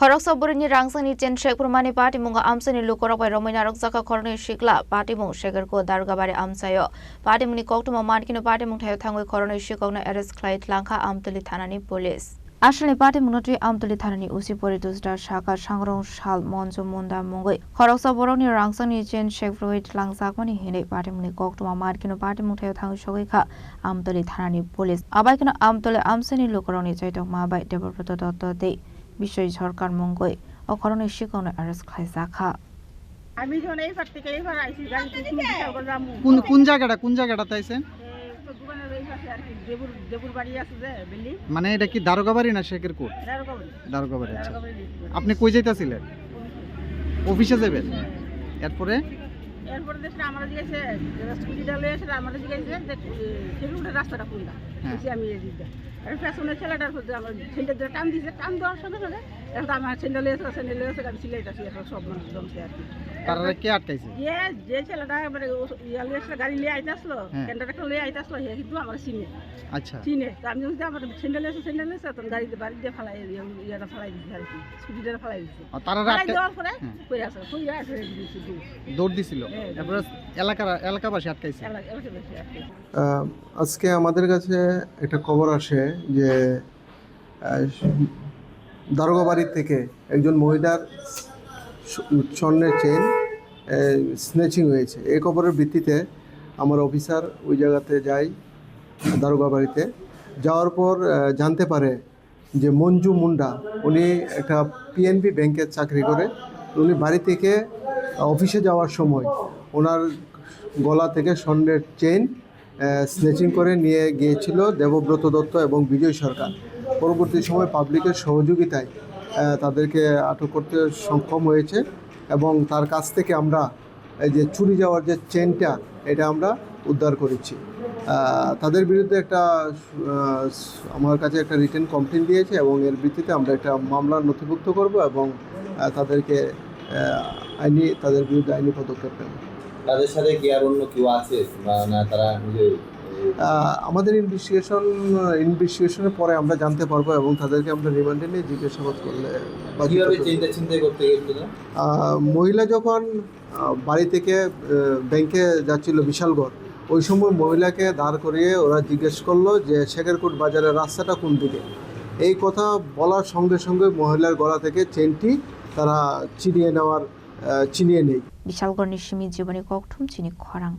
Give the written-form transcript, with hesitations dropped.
Khoroksa Burini Rangsani Chen Shek Purmani Party Munga Amsani Lukorok by Romina Roksaka Korni Shikla, Party Mung Shakerko Dargabari Amsayo, Party Muni Koktuma Markino Party Mung Tango Koroni Shikona Eres Clyde Lanka Amtali Tanani Police. Ashli Party Munotri Amtali Tanani Usi Poritus Dar Shaka Shangrong Shal Monzo Munda Mungoi. Khoroksa Boroni Rangsani Chen Shek Fruit Langsakoni Hine Party Muni Koktuma Markino Party Mung Tango Shogika Amtali Tanani Police. Abakino Amtali Amsani Lukoroni Jaito Mabai Deborah Day. বিষয় সরকার মঙ্গই অকরণে শিকনে আরস খাইজাখা আমি যখন এই পার থেকে এই পার আইছি গাড়িতে বিশাল করে যামু কোন জায়গাটা তাইছেন তো দোকানের এই পাশে আর কি দেবুর বাড়ি আছে যে বিল্ডিং মানে এটা কি দারোগা বাড়ি না শেখের কোট দারোগা বাড়ি আচ্ছা আপনি কই যাইতাছিলেন অফিসে যাবেন এরপরে দেখলাম আমরা জিজ্ঞাসা স্কুটি ডালে এসে আমাদের জিজ্ঞাসা যে সেগুলো রাস্তাটা কোনটা বলছি আমি এই দিকটা আর পেছনে ছেলেটার আমার সেন্টার দিয়ে টান দিয়েছে টান দেওয়ার সঙ্গে সঙ্গে এখন আমার স্যান্ডেল এসে আমি সিলেট আসি এখন সব মানুষ জমছে আর কি তারা কে আটকাইছে যে ছেলেটা মানে ইয়ালে এসে গাড়ি লিয়ে আইতে আসলো ক্যান্টারটা লিয়ে আইতে আসলো হে কিন্তু আমার চিনে আচ্ছা চিনে তো আমি যদি আমার স্যান্ডেল এসে তখন গাড়িতে বাড়ি দিয়ে ফেলাই ইয়াটা ফেলাই দিচ্ছে আর কি স্কুটিটা ফেলাই দিচ্ছে তারা দেওয়ার পরে কই আছে দৌড় দিছিল তারপরে এলাকাবাসী আটকাইছে আজকে আমাদের কাছে একটা খবর আসে যে দারোগাবাড়ি থেকে একজন মহিলার স্বর্ণের চেইন স্নেচিং হয়েছে। এই খবরের ভিত্তিতে আমার অফিসার ওই জায়গাতে যায় দারোগাবাড়িতে। যাওয়ার পর জানতে পারে যে মঞ্জু মুন্ডা উনি একটা পিএনবি ব্যাংকের চাকরি করে। উনি বাড়ি থেকে অফিসে যাওয়ার সময় ওনার গলা থেকে স্বর্ণের চেইন স্নেচিং করে নিয়ে গিয়েছিল দেবব্রত দত্ত এবং বিজয় সরকার। পরবর্তী সময় পাবলিকের সহযোগিতায় তাদেরকে আটক করতে সক্ষম হয়েছে এবং তার কাছ থেকে আমরা এই যে চুরি যাওয়ার যে চেইনটা এটা আমরা উদ্ধার করেছি। তাদের বিরুদ্ধে আমার কাছে একটা রিটেন কমপ্লেন দিয়েছে এবং এর ভিত্তিতে আমরা একটা মামলা নথিভুক্ত করব এবং তাদেরকে তাদের বিরুদ্ধে আইনি পদক্ষেপ নেব। তাদের সাথে কি আর অন্য কেউ আছে না তারা আমাদের ইনভেস্টিগেশনের পরে আমরা জানতে পারবো এবং তাদেরকে আমরা রিমান্ডে নিয়ে জিজ্ঞাসাবাদ করলে মহিলা যখন বাড়ি থেকে ব্যাংকে যাচ্ছিল বিশালগড় ওই সময় মহিলাকে দাঁড় করিয়ে ওরা জিজ্ঞেস করলো যে শেখেরকোট বাজারের রাস্তাটা কোন দিকে। এই কথা বলার সঙ্গে সঙ্গে মহিলার গলা থেকে চেনটি তারা ছিনিয়ে নেয়। বিশালগড় নিশিমি জীবনী ককঠুম চিনি খরাং।